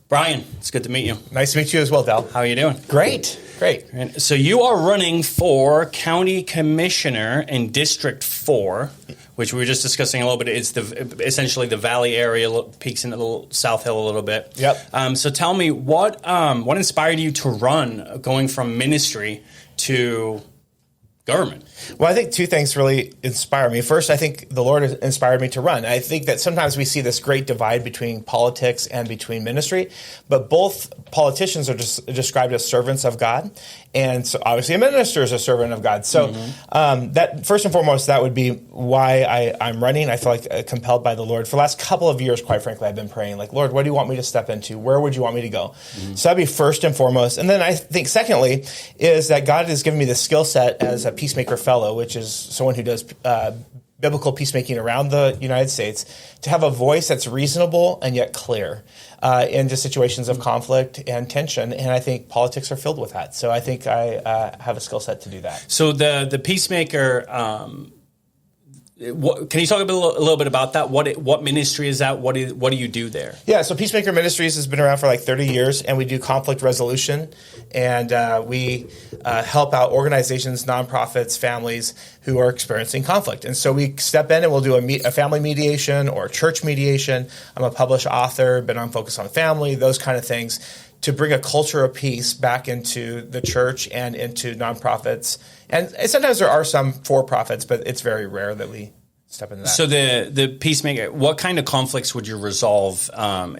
Brian, it's good to meet you. Nice to meet you as well, Del. How are you doing? Great. And so you are running for County Commissioner in District 4, which we were just discussing a little bit. It's essentially the Valley area, peaks in the little South Hill a little bit. Yep. So tell me, what inspired you to run, going from ministry to government? Well, I think two things really inspire me. First, I think the Lord has inspired me to run. I think that sometimes we see this great divide between politics and between ministry, but both politicians are just described as servants of God. And so obviously a minister is a servant of God. So that first and foremost, that would be why I'm running. I feel like compelled by the Lord. For the last couple of years, quite frankly, I've been praying, like, Lord, what do you want me to step into? Where would you want me to go? So that'd be first and foremost. And then I think secondly is that God has given me the skill set as a Peacemaker Fellow, which is someone who does biblical peacemaking around the United States, to have a voice that's reasonable and yet clear into situations of conflict and tension. And I think politics are filled with that. So I think I have a skill set to do that. So the Peacemaker, can you talk a little bit about that? What ministry is that? What do you do there? Yeah, so Peacemaker Ministries has been around for like 30 years, and we do conflict resolution, and we help out organizations, nonprofits, families who are experiencing conflict. And so we step in and we'll do a family mediation or church mediation. I'm a published author, been on Focus on Family, those kind of things, to bring a culture of peace back into the church and into nonprofits. And sometimes there are some for-profits, but it's very rare that we step into that. So the Peacemaker, what kind of conflicts would you resolve?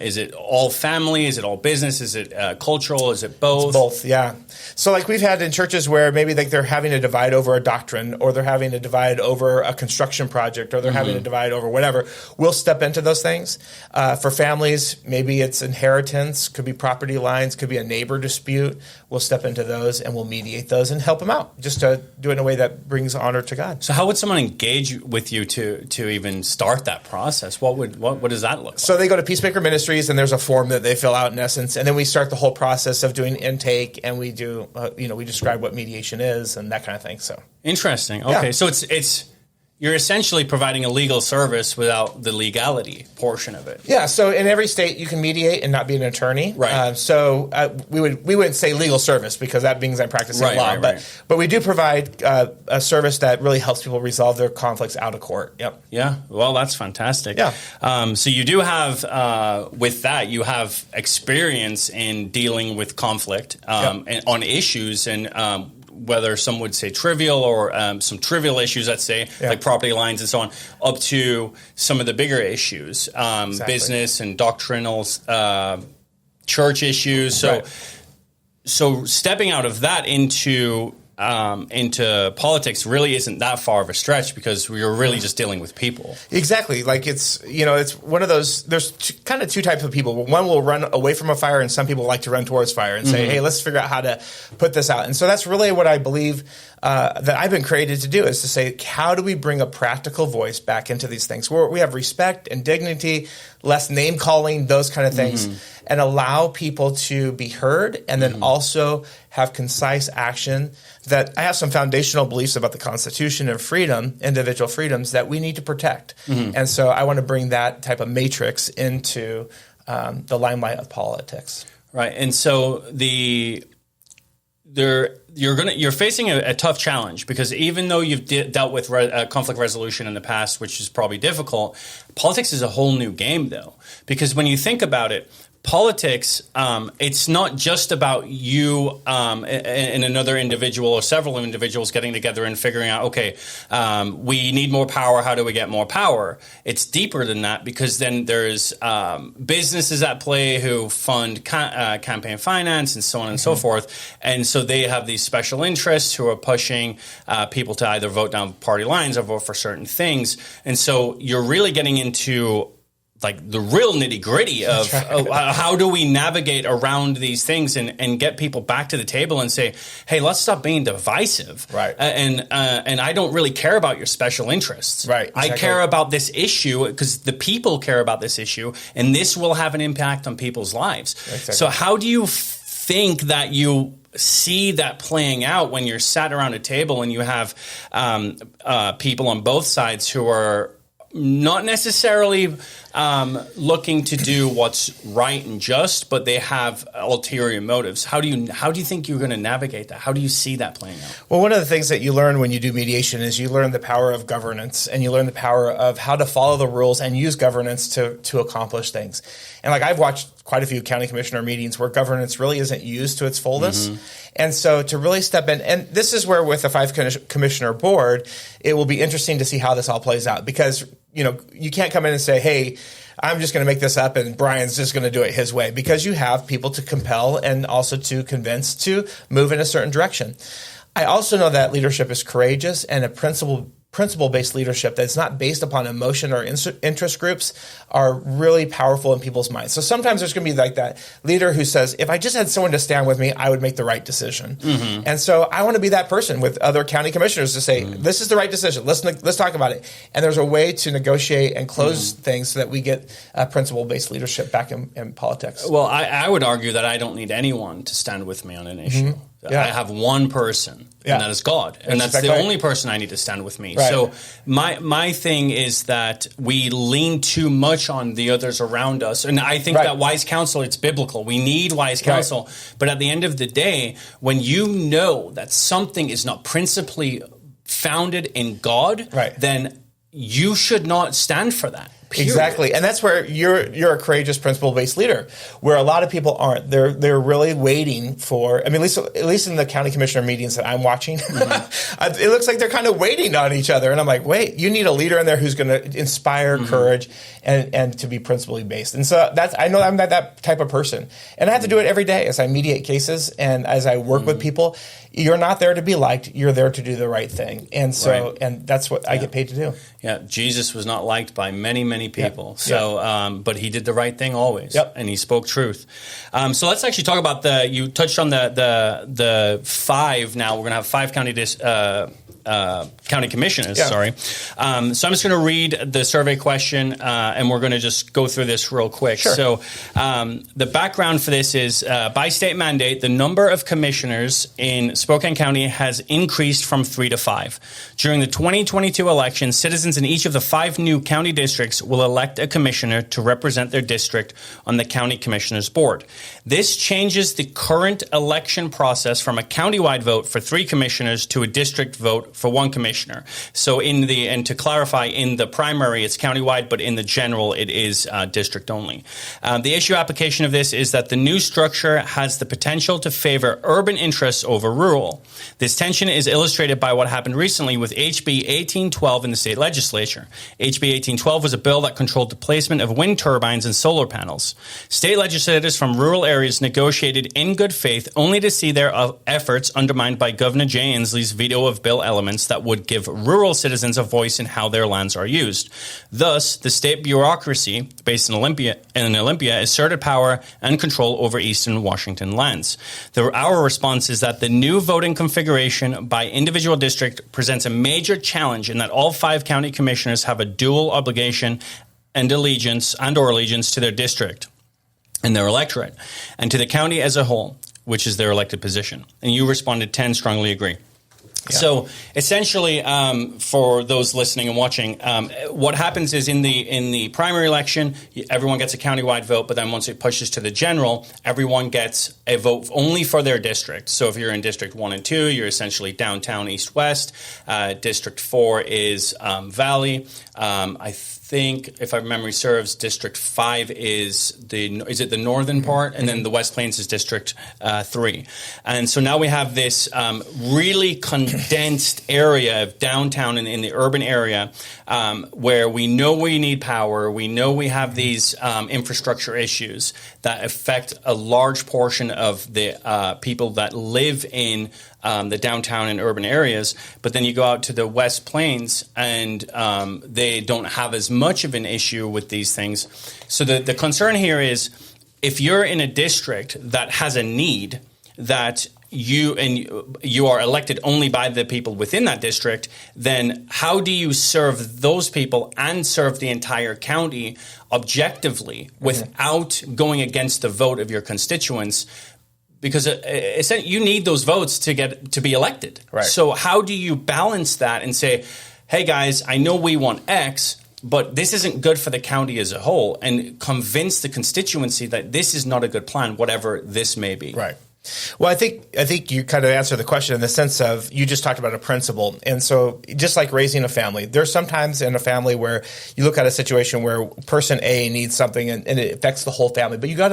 Is it all family? Is it all business? Is it cultural? Is it both? It's both, yeah. So like we've had in churches where maybe like they're having a divide over a doctrine, or they're having a divide over a construction project, or they're having a divide over whatever. We'll step into those things. For families, maybe it's inheritance, could be property lines, could be a neighbor dispute. We'll step into those and we'll mediate those and help them out, just to do it in a way that brings honor to God. So how would someone engage with you to even start that process? What does that look like? So they go to Peacemaker Ministries, and there's a form that they fill out in essence, and then we start the whole process of doing intake, and we do we describe what mediation is and that kind of thing. So interesting. Okay, yeah. So it's you're essentially providing a legal service without the legality portion of it. Yeah. So in every state, you can mediate and not be an attorney. Right. We wouldn't say legal service, because that means I'm practicing law. But we do provide a service that really helps people resolve their conflicts out of court. Yep. Yeah. Well, that's fantastic. Yeah. So you do have with that, you have experience in dealing with conflict and on issues and. Whether some would say trivial or some trivial issues, let's say, like property lines and so on, up to some of the bigger issues, business and doctrinal church issues. So stepping out of that into politics really isn't that far of a stretch, because we're really just dealing with people. Exactly. Like it's one of those, there's kind of two types of people. One will run away from a fire, and some people like to run towards fire and say, hey, let's figure out how to put this out. And so that's really what I believe that I've been created to do, is to say, how do we bring a practical voice back into these things where we have respect and dignity, less name calling, those kind of things, and allow people to be heard, and then also have concise action. That I have some foundational beliefs about the Constitution and freedom, individual freedoms, that we need to protect. And so I want to bring that type of matrix into the limelight of politics. Right. And so you're facing a tough challenge, because even though you've dealt with conflict resolution in the past, which is probably difficult, politics is a whole new game, though. Because when you think about it, politics, it's not just about you and another individual or several individuals getting together and figuring out, okay, we need more power. How do we get more power? It's deeper than that, because then there's businesses at play who fund campaign finance and so on and so forth. And so they have these special interests who are pushing people to either vote down party lines or vote for certain things. And so you're really getting into like the real nitty gritty of how do we navigate around these things and get people back to the table and say, hey, let's stop being divisive. Right. And I don't really care about your special interests. Right. Exactly. I care about this issue because the people care about this issue, and this will have an impact on people's lives. Exactly. So how do you think that you see that playing out when you're sat around a table and you have people on both sides who are not necessarily looking to do what's right and just, but they have ulterior motives. How do you think you're going to navigate that? How do you see that playing out? Well, one of the things that you learn when you do mediation is you learn the power of governance, and you learn the power of how to follow the rules and use governance to accomplish things. And like I've watched quite a few county commissioner meetings where governance really isn't used to its fullness. And so to really step in, and this is where with the 5-commissioner board, it will be interesting to see how this all plays out, because you can't come in and say, hey, I'm just going to make this up and Brian's just going to do it his way, because you have people to compel and also to convince to move in a certain direction. I also know that leadership is courageous, and a principle-based leadership that's not based upon emotion or interest groups are really powerful in people's minds. So sometimes there's going to be like that leader who says, if I just had someone to stand with me, I would make the right decision. And so I want to be that person with other county commissioners to say, this is the right decision. Let's talk about it. And there's a way to negotiate and close things so that we get principle-based leadership back in politics. Well, I would argue that I don't need anyone to stand with me on an issue. I have one person, and that is God. And that's the only person I need to stand with me. Right. So my thing is that we lean too much on the others around us. And I think that wise counsel, it's biblical. We need wise counsel. Right. But at the end of the day, when you know that something is not principally founded in God, then you should not stand for that. Period. Exactly. And that's where you're a courageous principle-based leader, where a lot of people aren't. They're really waiting for, at least in the county commissioner meetings that I'm watching, it looks like they're kind of waiting on each other. And I'm like, wait, you need a leader in there who's going to inspire courage and to be principally based. And so I know I'm not that type of person. And I have to do it every day as I mediate cases and as I work with people. You're not there to be liked. You're there to do the right thing. And so, and that's what I get paid to do. Yeah. Jesus was not liked by many people. So, but he did the right thing always. And he spoke truth. So let's actually talk about you touched on the 5 now. We're going to have 5 county commissioners, sorry. So I'm just going to read the survey question, and we're going to just go through this real quick. Sure. So the background for this is, by state mandate, the number of commissioners in Spokane County has increased from 3 to 5. During the 2022 election, citizens in each of the 5 new county districts will elect a commissioner to represent their district on the county commissioners board. This changes the current election process from a countywide vote for 3 commissioners to a district vote for 1 commissioner. So and to clarify, in the primary it's countywide, but in the general it is district only. The issue application of this is that the new structure has the potential to favor urban interests over rural. This tension is illustrated by what happened recently with HB 1812 in the state legislature. HB 1812 was a bill that controlled the placement of wind turbines and solar panels. State legislators from rural areas negotiated in good faith only to see their efforts undermined by Governor Jay Inslee's veto of bill elements that would give rural citizens a voice in how their lands are used. Thus, the state bureaucracy, based in Olympia, asserted power and control over eastern Washington lands. Our response is that the new voting configuration by individual district presents a major challenge in that all 5 county commissioners have a dual obligation and allegiance to their district and their electorate, and to the county as a whole, which is their elected position. And you responded 10 strongly agree. Yeah. So essentially, for those listening and watching, what happens is in the primary election, everyone gets a countywide vote, but then once it pushes to the general, everyone gets a vote only for their district. So if you're in District 1 and 2, you're essentially downtown, east-west. District 4 is Valley. I think, if my memory serves, District 5 is the northern part, and then the West Plains is District 3. And so now we have this really condensed area of downtown in the urban area where we know we need power, we know we have these infrastructure issues that affect a large portion of the people that live in the downtown and urban areas, but then you go out to the West Plains and they don't have as much of an issue with these things. So the concern here is if you're in a district that has a need that you are elected only by the people within that district, then how do you serve those people and serve the entire county objectively without going against the vote of your constituents? Because you need those votes to be elected. Right. So how do you balance that and say, hey guys, I know we want X, but this isn't good for the county as a whole, and convince the constituency that this is not a good plan, whatever this may be. Right. Well, I think you kind of answered the question in the sense of you just talked about a principle. And so just like raising a family, there's sometimes in a family where you look at a situation where person A needs something and it affects the whole family. But you have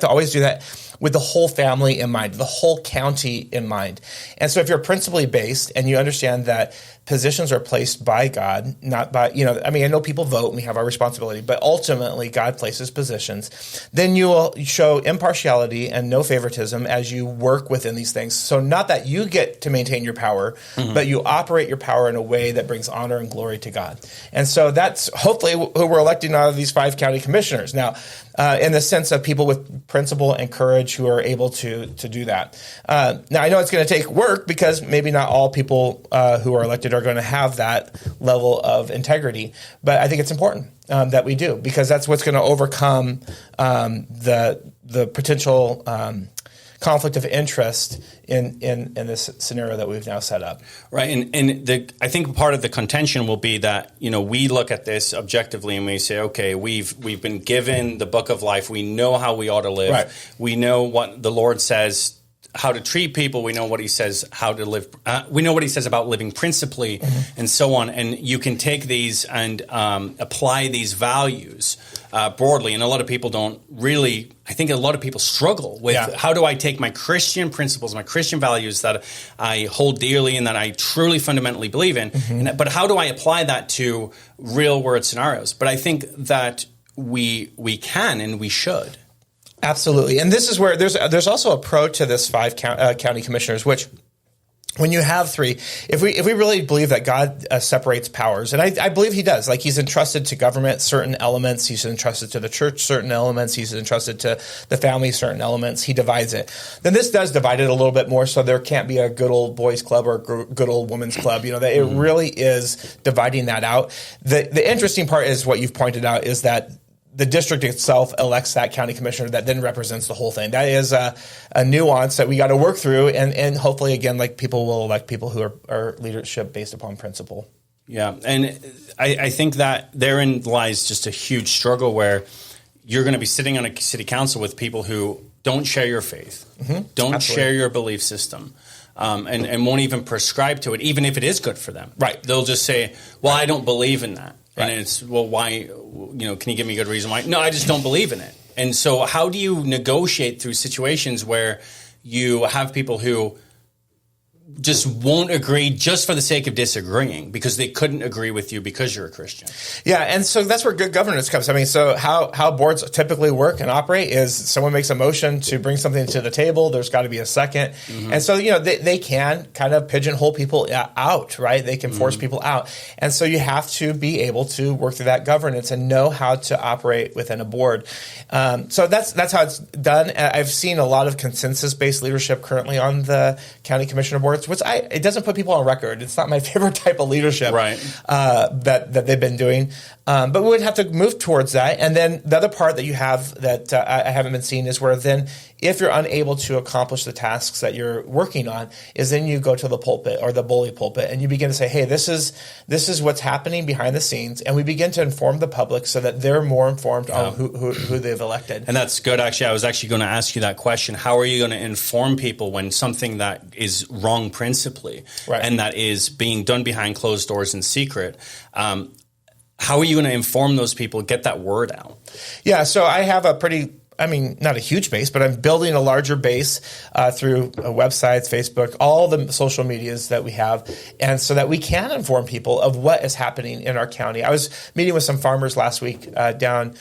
to always do that with the whole family in mind, the whole county in mind. And so if you're principally based and you understand that positions are placed by God, not by, I know people vote and we have our responsibility, but ultimately God places positions, then you will show impartiality and no favoritism as you work within these things. So not that you get to maintain your power, but you operate your power in a way that brings honor and glory to God. And so that's hopefully who we're electing out of these 5 county commissioners. Now, in the sense of people with principle and courage who are able to do that. Now, I know it's going to take work because maybe not all people who are elected are going to have that level of integrity, but I think it's important that we do, because that's what's going to overcome the potential conflict of interest in this scenario that we've now set up. Right. And I think part of the contention will be that, we look at this objectively and we say, okay, we've been given the book of life. We know how we ought to live. Right. We know what the Lord says, how to treat people. We know what he says, how to live. We know what he says about living principally and so on. And you can take these and apply these values broadly. And a lot of people don't really, I think a lot of people struggle with how do I take my Christian principles, my Christian values that I hold dearly and that I truly fundamentally believe in, but how do I apply that to real world scenarios? But I think that we can and we should. Absolutely. And this is where there's also a pro to this 5 county commissioners, which when you have 3, if we really believe that God separates powers, and I believe he does, like he's entrusted to government certain elements, he's entrusted to the church certain elements, he's entrusted to the family certain elements, he divides it. Then this does divide it a little bit more, so there can't be a good old boys club or a good old women's club. That it really is dividing that out. The interesting part is what you've pointed out is that the district itself elects that county commissioner that then represents the whole thing. That is a nuance that we got to work through, and hopefully, again, like people will elect people who are leadership based upon principle. Yeah, and I think that therein lies just a huge struggle where you're going to be sitting on a city council with people who don't share your faith, don't share your belief system, and won't even prescribe to it, even if it is good for them. Right. They'll just say, well, I don't believe in that. Right. And it's, well, why, can you give me a good reason why? No, I just don't believe in it. And so how do you negotiate through situations where you have people who just won't agree just for the sake of disagreeing because they couldn't agree with you because you're a Christian? Yeah, and so that's where good governance comes. I mean, so how boards typically work and operate is someone makes a motion to bring something to the table. There's got to be a second. And so, they can kind of pigeonhole people out, right? They can force people out. And so you have to be able to work through that governance and know how to operate within a board. So that's how it's done. I've seen a lot of consensus-based leadership currently on the county commissioner boards, which it doesn't put people on record. It's not my favorite type of leadership, right? That they've been doing. But we would have to move towards that. And then the other part that you have that I haven't been seeing is where then if you're unable to accomplish the tasks that you're working on, is then you go to the pulpit or the bully pulpit and you begin to say, hey, this is what's happening behind the scenes. And we begin to inform the public so that they're more informed on who they've elected. And that's good. Actually, I was actually going to ask you that question. How are you going to inform people when something that is wrong principally and that is being done behind closed doors in secret? How are you going to inform those people, get that word out? Yeah, so I have not a huge base, but I'm building a larger base through websites, Facebook, all the social medias that we have, and so that we can inform people of what is happening in our county. I was meeting with some farmers last week down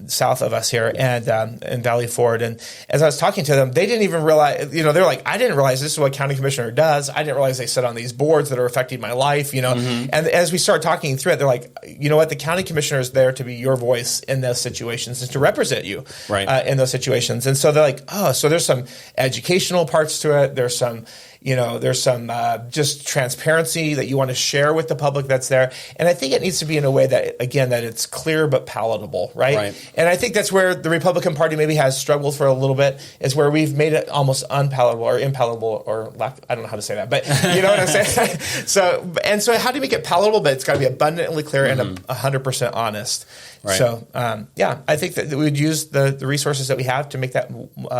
south of us here and in Valley Ford, and as I was talking to them, they didn't even realize, they're like, I didn't realize this is what county commissioner does. I didn't realize they sit on these boards that are affecting my life, And as we start talking through it, they're like, you know what, the county commissioner is there to be your voice in those situations and to represent you. Right. In those situations. And so they're like, oh, so there's some educational parts to it. There's some, there's some just transparency that you want to share with the public that's there. And I think it needs to be in a way that, again, that it's clear but palatable, right? And I think that's where the Republican Party maybe has struggled for a little bit, is where we've made it almost unpalatable or impalatable, or I don't know how to say that, but you know what I'm saying? So how do you make it palatable, but it's got to be abundantly clear and 100% honest. Right. So, I think that we would use the resources that we have to make that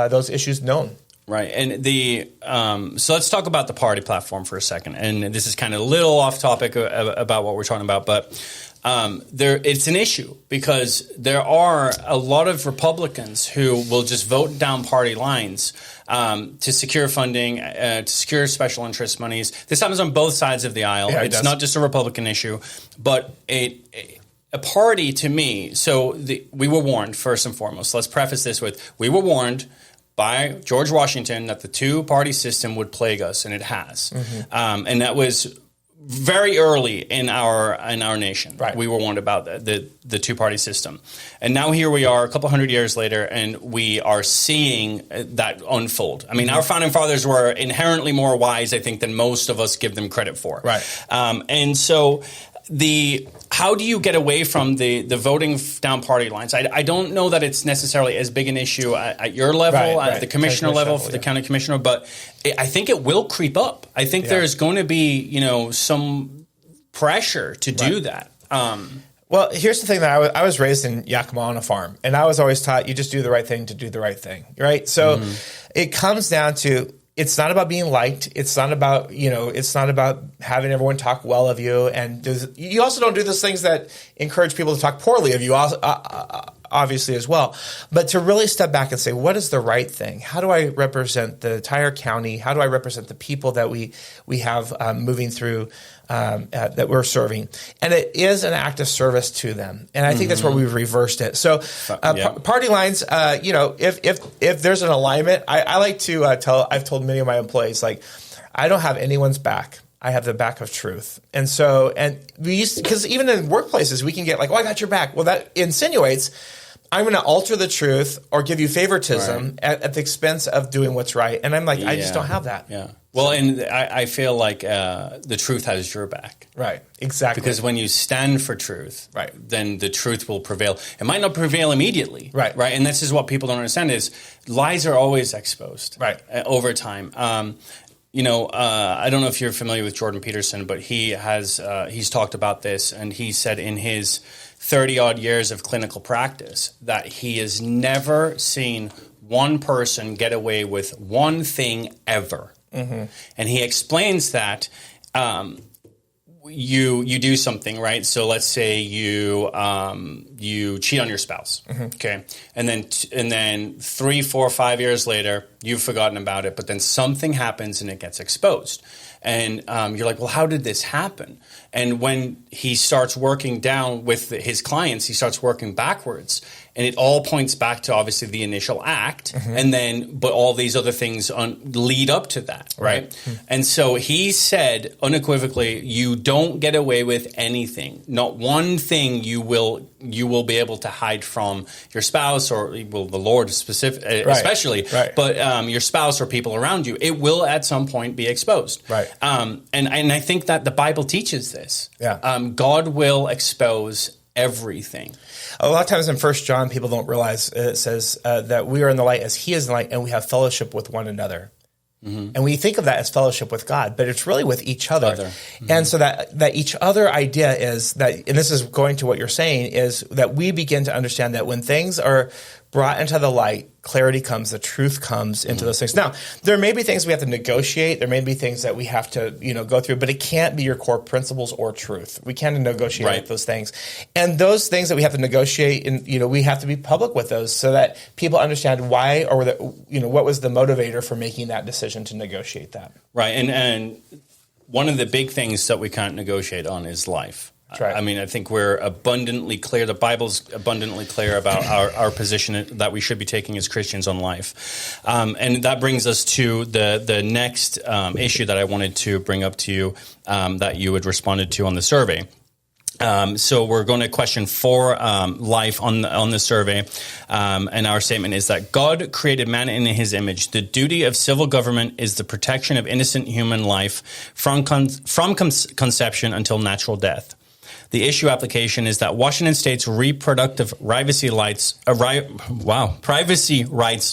those issues known. Right. And so let's talk about the party platform for a second. And this is kind of a little off topic about what we're talking about, but it's an issue because there are a lot of Republicans who will just vote down party lines to secure funding, to secure special interest monies. This happens on both sides of the aisle. Yeah, it's not just a Republican issue, but a party, to me, we were warned, first and foremost. Let's preface this with, we were warned by George Washington that the two-party system would plague us, and it has. And that was very early in our nation. Right. We were warned about the two-party system. And now here we are a couple hundred years later, and we are seeing that unfold. I mean, our founding fathers were inherently more wise, I think, than most of us give them credit for. Right. And so how do you get away from the voting down party lines? I don't know that it's necessarily as big an issue at your level, at the commissioner level, for the county commissioner, but I think it will creep up. I think there's going to be, some pressure to do that. Well, here's the thing that I was raised in Yakima on a farm, and I was always taught you just do the right thing to do the right thing, right? So it comes down to, it's not about being liked. It's not about, it's not about having everyone talk well of you. And you also don't do those things that encourage people to talk poorly of you, obviously, as well. But to really step back and say, what is the right thing? How do I represent the entire county? How do I represent the people that we have moving through that we're serving? And it is an act of service to them. And I think that's where we've reversed it. So party lines, if there's an alignment, I like to I've told many of my employees, like, I don't have anyone's back. I have the back of truth. And so, because even in workplaces, we can get like, I got your back. Well, that insinuates I'm going to alter the truth or give you favoritism at the expense of doing what's right. And I'm like, I just don't have that. Yeah. Well, and I feel like the truth has your back. Right. Exactly. Because when you stand for truth, then the truth will prevail. It might not prevail immediately. Right. And this is what people don't understand is lies are always exposed. Over time. I don't know if you're familiar with Jordan Peterson, but he's talked about this, and he said in his 30-odd years of clinical practice that he has never seen one person get away with one thing ever. And he explains that you do something, right? So let's say you cheat on your spouse, okay, and then 3, 4, 5 years later, you've forgotten about it, but then something happens and it gets exposed, and you're like, well, how did this happen? And when he starts working down with his clients, he starts working backwards. And it all points back to, obviously, the initial act. But all these other things lead up to that, right? And so he said unequivocally, you don't get away with anything. Not one thing you will be able to hide from your spouse or the Lord especially, but your spouse or people around you. It will at some point be exposed. And I think that the Bible teaches this. God will expose everything. A lot of times in 1 John, people don't realize it says that we are in the light as he is in the light, and we have fellowship with one another. And we think of that as fellowship with God, but it's really with each other. And so that each other idea is that, and this is going to what you're saying, is that we begin to understand that when things are brought into the light, clarity comes, the truth comes into those things. Now, there may be things we have to negotiate. There may be things that we have to, go through, but it can't be your core principles or truth. We can't negotiate those things. And those things that we have to negotiate, and, we have to be public with those so that people understand why or, what was the motivator for making that decision to negotiate that. Right. And one of the big things that we can't negotiate on is life. Right. I mean, I think we're abundantly clear. The Bible's abundantly clear about our position that we should be taking as Christians on life. And that brings us to the next issue that I wanted to bring up to you that you had responded to on the survey. So we're going to question 4 life on the survey, and our statement is that God created man in his image. The duty of civil government is the protection of innocent human life from conception until natural death. The issue application is that Washington State's reproductive privacy rights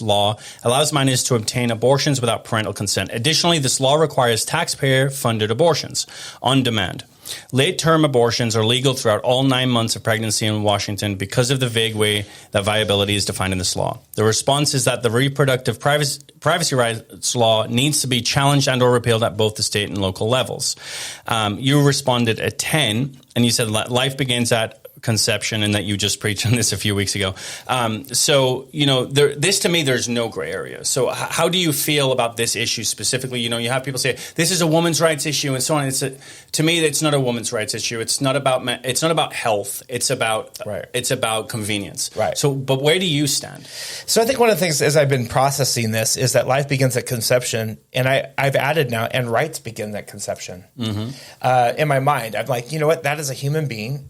law allows minors to obtain abortions without parental consent. Additionally, this law requires taxpayer-funded abortions on demand. Late-term abortions are legal throughout all 9 months of pregnancy in Washington because of the vague way that viability is defined in this law. The response is that the reproductive privacy rights law needs to be challenged and or repealed at both the state and local levels. You responded at 10, and you said life begins at conception, and that you just preached on this a few weeks ago. So, this to me, there's no gray area. So how do you feel about this issue specifically? You have people say, this is a woman's rights issue and so on. To me, it's not a woman's rights issue. It's not about health. It's about convenience. Right. So, but where do you stand? So I think one of the things as I've been processing this is that life begins at conception, and I've added now, and rights begin at conception. Mm-hmm. In my mind, I'm like, you know what? That is a human being.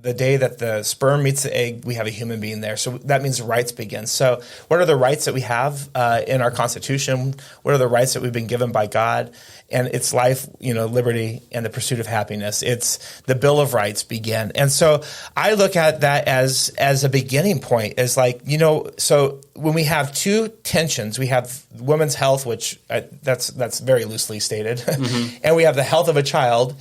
The day that the sperm meets the egg, we have a human being there. So that means rights begin. So what are the rights that we have in our Constitution? What are the rights that we've been given by God? And it's life, liberty, and the pursuit of happiness. It's the Bill of Rights begin. And so I look at that as a beginning point, as like, so when we have 2 tensions, we have women's health, which that's very loosely stated, mm-hmm. and we have the health of a child.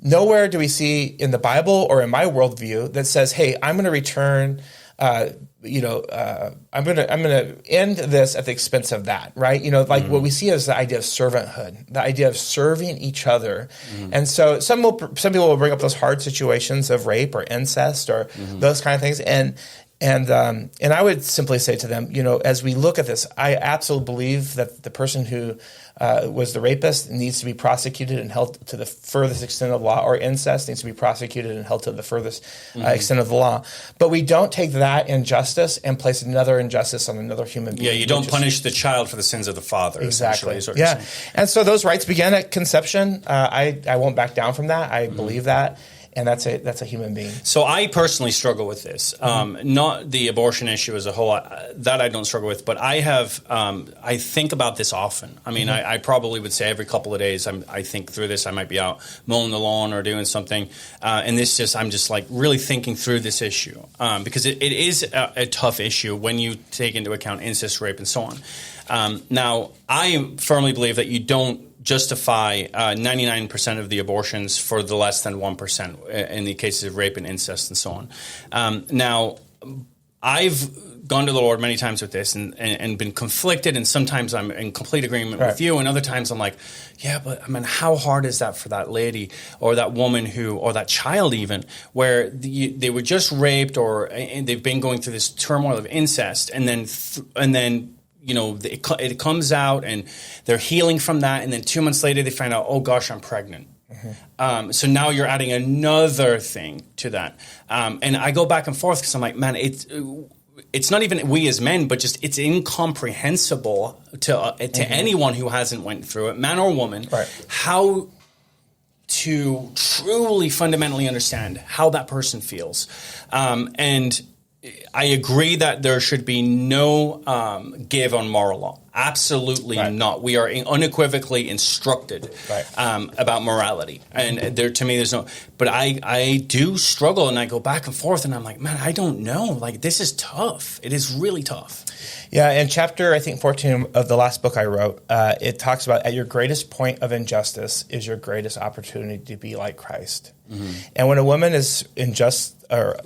Nowhere do we see in the Bible or in my worldview that says, "Hey, I'm going to return. I'm going to end this at the expense of that." Right? Mm-hmm. What we see is the idea of servanthood, the idea of serving each other. Mm-hmm. And so some people will bring up those hard situations of rape or incest or mm-hmm. those kind of things, and I would simply say to them, as we look at this, I absolutely believe that the person who was the rapist needs to be prosecuted and held to the furthest extent of the law, or incest needs to be prosecuted and held to the furthest mm-hmm. Extent of the law. But we don't take that injustice and place another injustice on another human being. Yeah, you don't punish the child for the sins of the father. Exactly. Yeah, and so those rights begin at conception. I won't back down from that. I mm-hmm. believe that. And that's a human being. So I personally struggle with this. Mm-hmm. Not the abortion issue as a whole. That I don't struggle with. But I have. I think about this often. I mean, mm-hmm. I probably would say every couple of days I think through this. I might be out mowing the lawn or doing something. And I'm just like really thinking through this issue. Because it is a tough issue when you take into account incest, rape, and so on. Now, I firmly believe that you don't justify 99% of the abortions for the less than 1% in the cases of rape and incest and so on. Now, I've gone to the Lord many times with this and been conflicted, and sometimes I'm in complete agreement with you, and other times I'm like, yeah, but I mean, how hard is that for that lady or that woman or that child even, where they were just raped and they've been going through this turmoil of incest, and then it comes out and they're healing from that, and then 2 months later they find out, oh gosh, I'm pregnant. Mm-hmm. So now you're adding another thing to that, and I go back and forth because I'm like, man, it's not even we as men, but just it's incomprehensible to mm-hmm. anyone who hasn't went through it, man or woman, how to truly fundamentally understand how that person feels, and I agree that there should be no give on moral law. Absolutely not. We are unequivocally instructed about morality. And to me, there's no... But I do struggle, and I go back and forth, and I'm like, man, I don't know. Like, this is tough. It is really tough. Yeah, in chapter, I think, 14 of the last book I wrote, it talks about at your greatest point of injustice is your greatest opportunity to be like Christ. Mm-hmm. And when a woman is unjust or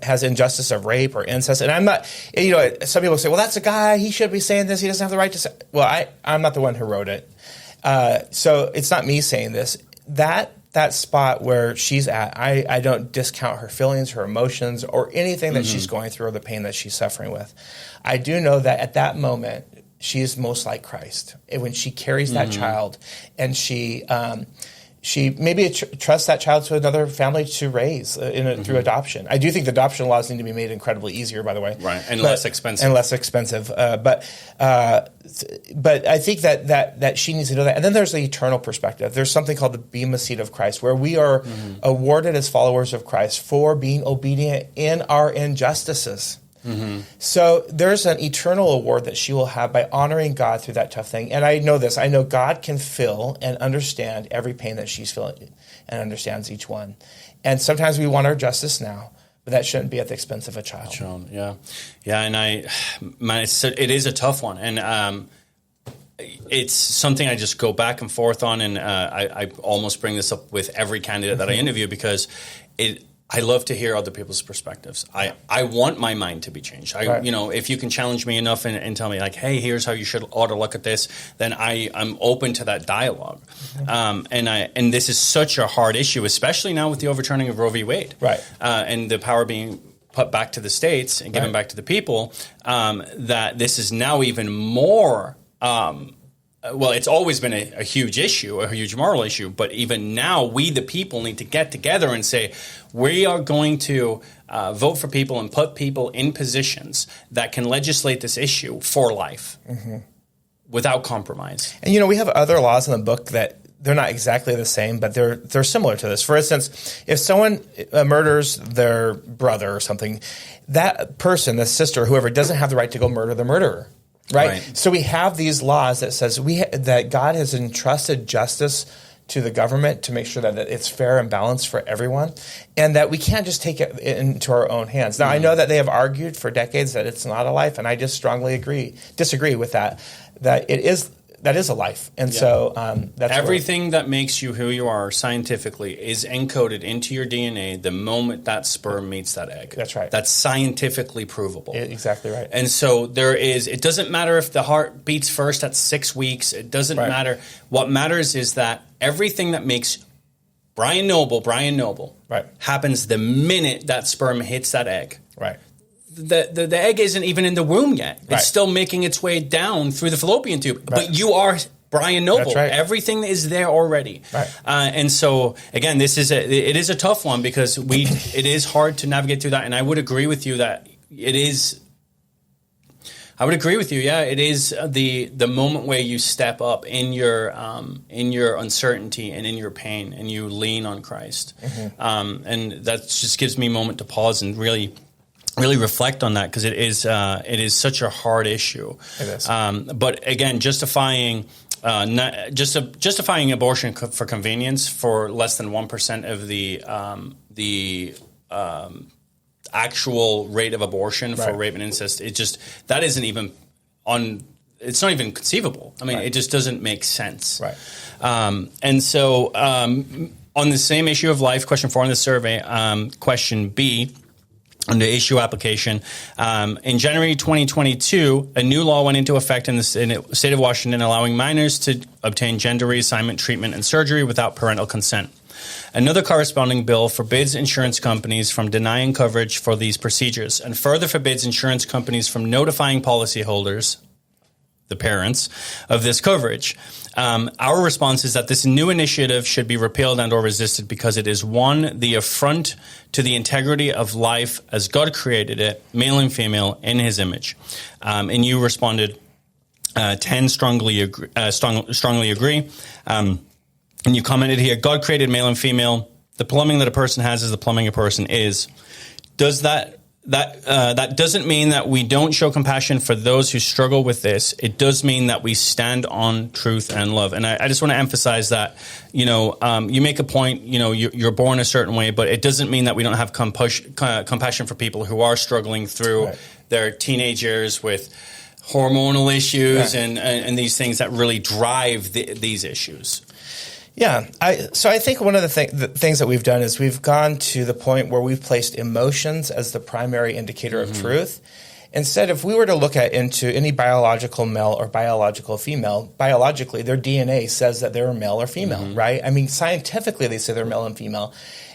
has injustice of rape or incest, and I'm not, some people say, well, that's a guy, he should be saying this, he doesn't have the right to say. Well, I'm not the one who wrote it. So it's not me saying this. That spot where she's at, I don't discount her feelings, her emotions, or anything that mm-hmm. she's going through or the pain that she's suffering with. I do know that at that moment, she is most like Christ. When she carries that mm-hmm. child and she she maybe trusts that child to another family to raise through adoption. I do think the adoption laws need to be made incredibly easier, by the way, right, and less expensive, But I think that she needs to know that. And then there's the eternal perspective. There's something called the Bema seat of Christ, where we are awarded as followers of Christ for being obedient in our injustices. So there's an eternal award that she will have by honoring God through that tough thing. And I know this. I know God can feel and understand every pain that she's feeling and understands each one. And sometimes we want our justice now, but that shouldn't be at the expense of a child. Yeah. And it is a tough one. And it's something I just go back and forth on. And I almost bring this up with every candidate that I interview, because I love to hear other people's perspectives. I want my mind to be changed. If you can challenge me enough and tell me, like, hey, here's how you ought to look at this, then I'm open to that dialogue. And this is such a hard issue, especially now with the overturning of Roe v. Wade, right? And the power being put back to the states and given back to the people. That this is now even more. Well, it's always been a huge issue, a huge moral issue, but even now, we the people need to get together and say, we are going to vote for people and put people in positions that can legislate this issue for life without compromise. And, we have other laws in the book that they're not exactly the same, but they're similar to this. For instance, if someone murders their brother or something, that person, the sister, whoever, doesn't have the right to go murder the murderer. Right? So we have these laws that says that God has entrusted justice to the government to make sure that it's fair and balanced for everyone, and that we can't just take it into our own hands. Now, I know that they have argued for decades that it's not a life, and I just strongly disagree with that it is a life. And so that's everything that makes you who you are scientifically is encoded into your DNA the moment that sperm meets that egg. That's right. That's scientifically provable. Exactly right. And so it doesn't matter if the heart beats first at 6 weeks. It doesn't matter. What matters is that everything that makes Brian Noble, happens the minute that sperm hits that egg. Right. The egg isn't even in the womb yet. It's still making its way down through the fallopian tube. But you are Brian Noble. That's right. Everything is there already. Right. And so, again, it is a tough one, because it is hard to navigate through that. And I would agree with you that it is. I would agree with you. Yeah, it is the moment where you step up in your uncertainty and in your pain, and you lean on Christ. And that just gives me a moment to pause and really reflect on that, because it is such a hard issue. It is. But again, justifying abortion for convenience for less than 1% of the actual rate of abortion for rape and incest, that isn't even it's not even conceivable. I mean, it just doesn't make sense. Right. And so on the same issue of life, question 4 on the survey, question B, on the issue application, in January 2022, a new law went into effect in the state of Washington, allowing minors to obtain gender reassignment treatment and surgery without parental consent. Another corresponding bill forbids insurance companies from denying coverage for these procedures, and further forbids insurance companies from notifying policyholders, the parents, of this coverage. Our response is that this new initiative should be repealed and or resisted, because it is, one, the affront to the integrity of life as God created it, male and female, in his image. And you responded, 10 strongly agree. And you commented here, God created male and female. The plumbing that a person has is the plumbing a person is. Does that doesn't mean that we don't show compassion for those who struggle with this. It does mean that we stand on truth and love. And I just want to emphasize that, you make a point, you're born a certain way, but it doesn't mean that we don't have compassion for people who are struggling through their teenage years with hormonal issues and these things that really drive these issues. Yeah. So I think one of the things that we've done is we've gone to the point where we've placed emotions as the primary indicator of truth. Instead, if we were to look into any biological male or biological female, biologically, their DNA says that they're male or female, right? I mean, scientifically, they say they're male and female.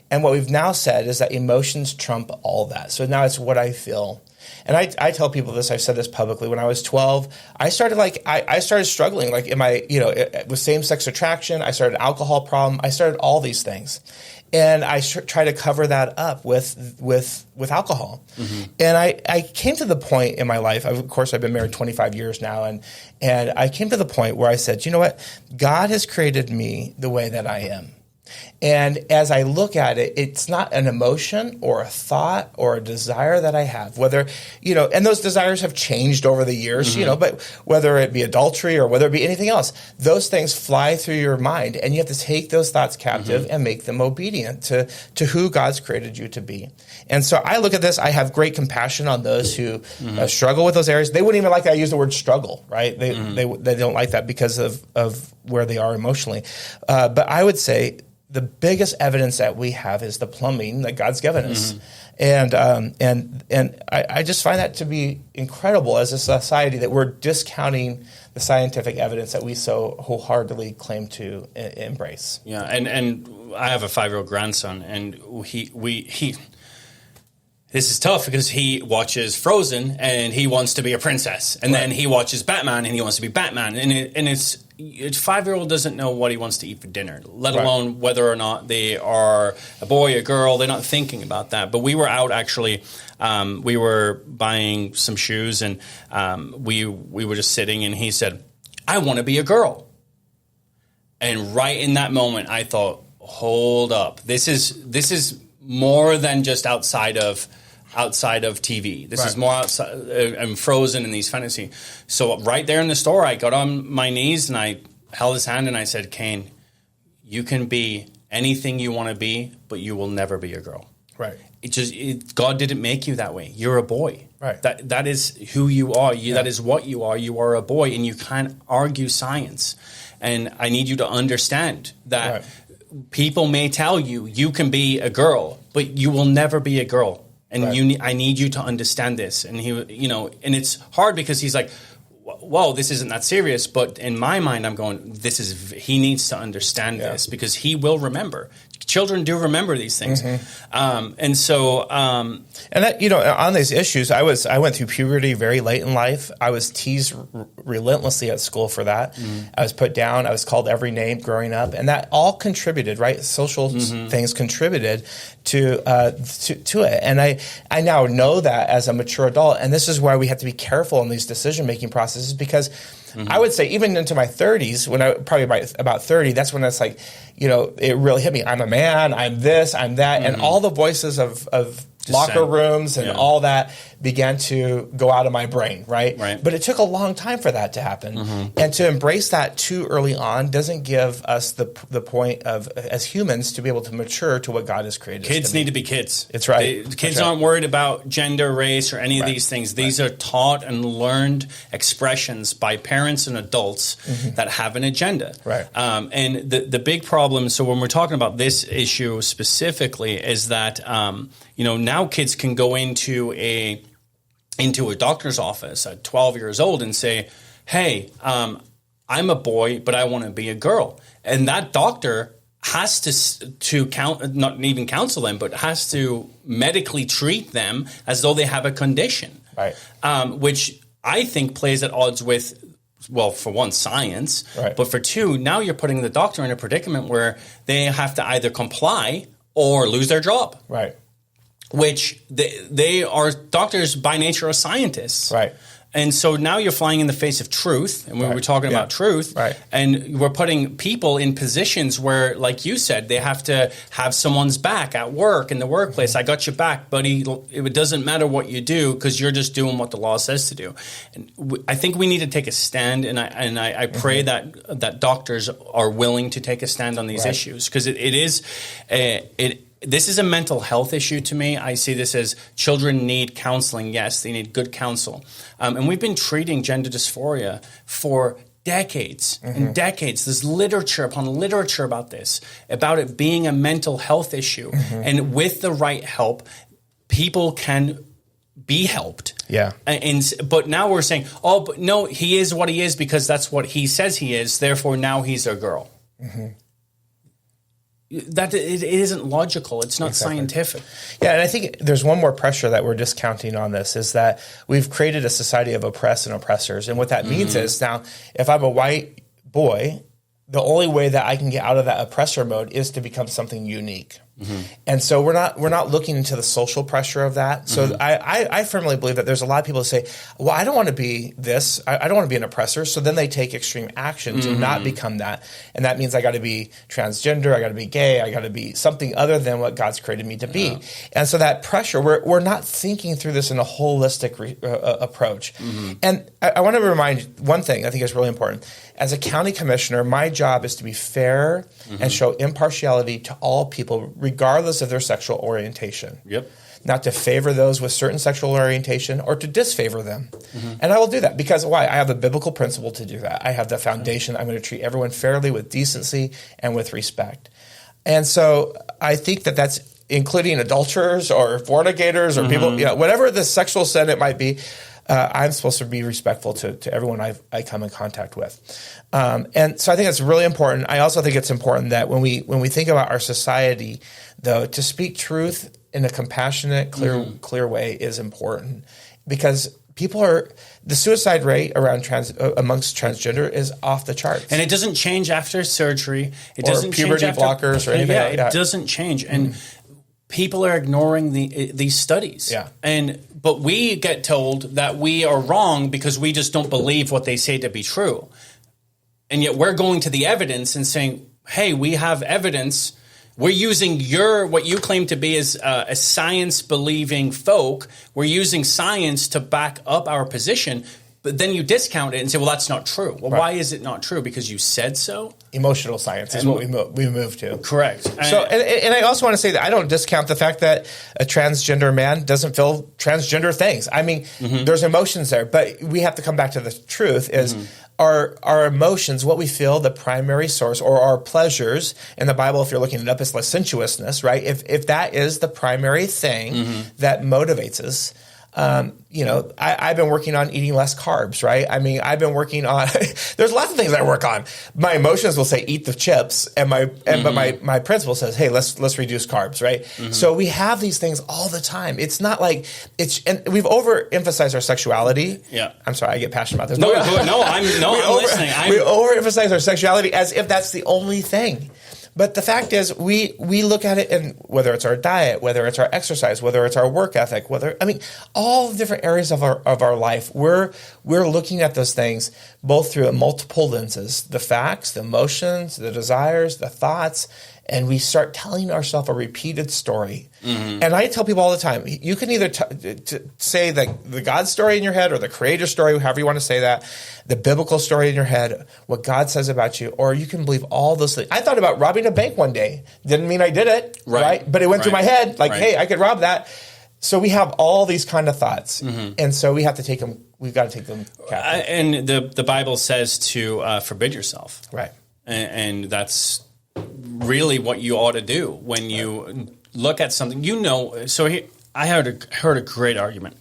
And what we've now said is that emotions trump all that. So now it's what I feel. And I tell people this, I've said this publicly. When I was 12, I started I started struggling with same-sex attraction. I started an alcohol problem. I started all these things. And I try to cover that up with alcohol. Mm-hmm. And I came to the point in my life, of course, I've been married 25 years now, and I came to the point where I said, you know what? God has created me the way that I am. And as I look at it, it's not an emotion or a thought or a desire that I have, whether, and those desires have changed over the years, mm-hmm. But whether it be adultery or whether it be anything else, those things fly through your mind, and you have to take those thoughts captive mm-hmm. and make them obedient to who God's created you to be. And so I look at this, I have great compassion on those who mm-hmm. Struggle with those areas. They wouldn't even like that I use the word struggle, right? They don't like that because of where they are emotionally. But I would say, the biggest evidence that we have is the plumbing that God's given us. Mm-hmm. And I just find that to be incredible as a society that we're discounting the scientific evidence that we so wholeheartedly claim to embrace. Yeah, and I have a 5-year-old grandson, and he this is tough because he watches Frozen and he wants to be a princess, and then he watches Batman and he wants to be Batman, and it's 5-year-old doesn't know what he wants to eat for dinner, let alone whether or not they are a boy, a girl. They're not thinking about that. But we were out actually. We were buying some shoes, and we were just sitting, and he said, "I want to be a girl." And right in that moment, I thought, "Hold up! This is more than just outside of TV. This is more outside and Frozen and these fantasy." So right there in the store, I got on my knees and I held his hand and I said, "Cain, you can be anything you want to be, but you will never be a girl." Right. God didn't make you that way. You're a boy. Right. That is who you are. That is what you are. You are a boy, and you can't argue science. And I need you to understand that. Right. People may tell you you can be a girl, but you will never be a girl. And I need you to understand this. And he, and it's hard because he's like, "Whoa, this isn't that serious." But in my mind, I'm going, he needs to understand this because he will remember. Children do remember these things. Mm-hmm. And so, and that, on these issues, I went through puberty very late in life. I was teased relentlessly at school for that. Mm-hmm. I was put down. I was called every name growing up, and that all contributed, right? Social mm-hmm. things contributed to it. And I now know that as a mature adult, and this is why we have to be careful in these decision-making processes because mm-hmm. I would say even into my 30s, when I probably about 30, that's when it's like, it really hit me. I'm a man, I'm this, I'm that. Mm-hmm. And all the voices of locker rooms and all that began to go out of my brain, right? But it took a long time for that to happen. Mm-hmm. And to embrace that too early on doesn't give us the point of, as humans, to be able to mature to what God has created. Kids need to be kids. It's right. Kids aren't worried about gender, race, or any of these things. These are taught and learned expressions by parents and adults mm-hmm. that have an agenda. Right. And the big problem, so when we're talking about this issue specifically, is that now kids can go into a doctor's office at 12 years old and say, "Hey, I'm a boy, but I want to be a girl," and that doctor has to not even counsel them, but has to medically treat them as though they have a condition, right? Which I think plays at odds with. Well, for one, science, but for two, now you're putting the doctor in a predicament where they have to either comply or lose their job. Right. Which they are doctors by nature are scientists. Right. And so now you're flying in the face of truth, and we were talking about truth, and we're putting people in positions where, like you said, they have to have someone's back at work, in the workplace. I got your back, buddy. It doesn't matter what you do because you're just doing what the law says to do. And I think we need to take a stand, and I pray mm-hmm. that doctors are willing to take a stand on these issues because this is a mental health issue to me. I see this as children need counseling. Yes, they need good counsel. And we've been treating gender dysphoria for decades mm-hmm. and decades. There's literature upon literature about this, about it being a mental health issue. Mm-hmm. And with the right help, people can be helped. Yeah. But now we're saying, but no, he is what he is because that's what he says he is. Therefore, now he's a girl. Mm-hmm. that it isn't logical. It's not scientific. Yeah, and I think there's one more pressure that we're discounting on this is that we've created a society of oppressed and oppressors. And what that means is now, if I'm a white boy, the only way that I can get out of that oppressor mode is to become something unique. And so we're not looking into the social pressure of that. So I firmly believe that there's a lot of people who say, well, I don't want to be this. I don't want to be an oppressor. So then they take extreme action to not become that. And that means I got to be transgender. I got to be gay. I got to be something other than what God's created me to be. And so that pressure, we're not thinking through this in a holistic approach. And I want to remind one thing I think is really important. As a county commissioner, my job is to be fair and show impartiality to all people, regardless of their sexual orientation. Not to favor those with certain sexual orientation or to disfavor them. And I will do that because why? I have the biblical principle to do that. I have the foundation. I'm going to treat everyone fairly with decency and with respect. And so I think that that's including adulterers or fornicators or people, whatever the sexual sin it might be. I'm supposed to be respectful to everyone I come in contact with. And so I think that's really important. I also think it's important that when we think about our society, though, to speak truth in a compassionate, clear way is important because the suicide rate around amongst transgender is off the charts. And it doesn't change after surgery. It doesn't puberty change blockers or anything like that. It doesn't change. And people are ignoring these studies. But we get told that we are wrong because we just don't believe what they say to be true. And yet we're going to the evidence and saying, hey, we have evidence. We're using what you claim to be as a science-believing folk. We're using science to back up our position. But then you discount it and say, well, that's not true. Well, why is it not true? Because you said so? Emotional science is what we move to. Correct. So, and I also want to say that I don't discount the fact that a transgender man doesn't feel transgender things. I mean, there's emotions there, but we have to come back to the truth is our emotions, what we feel, the primary source, or our pleasures. In the Bible, if you're looking it up, it's licentiousness, right? If that is the primary thing that motivates us, I've been working on eating less carbs, right? I mean, I've been working on, there's lots of things I work on. My emotions will say, eat the chips. But my principle says, hey, let's reduce carbs, right? So we have these things all the time. It's not like and we've overemphasized our sexuality. I'm sorry, I get passionate about this. I'm listening. We overemphasize our sexuality as if that's the only thing. But the fact is, we look at it, and whether it's our diet, whether it's our exercise, whether it's our work ethic, all the different areas of our life, we're looking at those things both through multiple lenses: the facts, the emotions, the desires, the thoughts, and we start telling ourselves a repeated story. And I tell people all the time, you can either say the God story in your head or the Creator story, however you want to say that, the biblical story in your head, what God says about you, or you can believe all those things. I thought about robbing a bank one day. Didn't mean I did it, right? But it went through my head, hey, I could rob that. So we have all these kind of thoughts. And so we have to take them, we've got to take them captive. And the Bible says to forbid yourself. Right. And that's really what you ought to do when you look at something. So I heard a great argument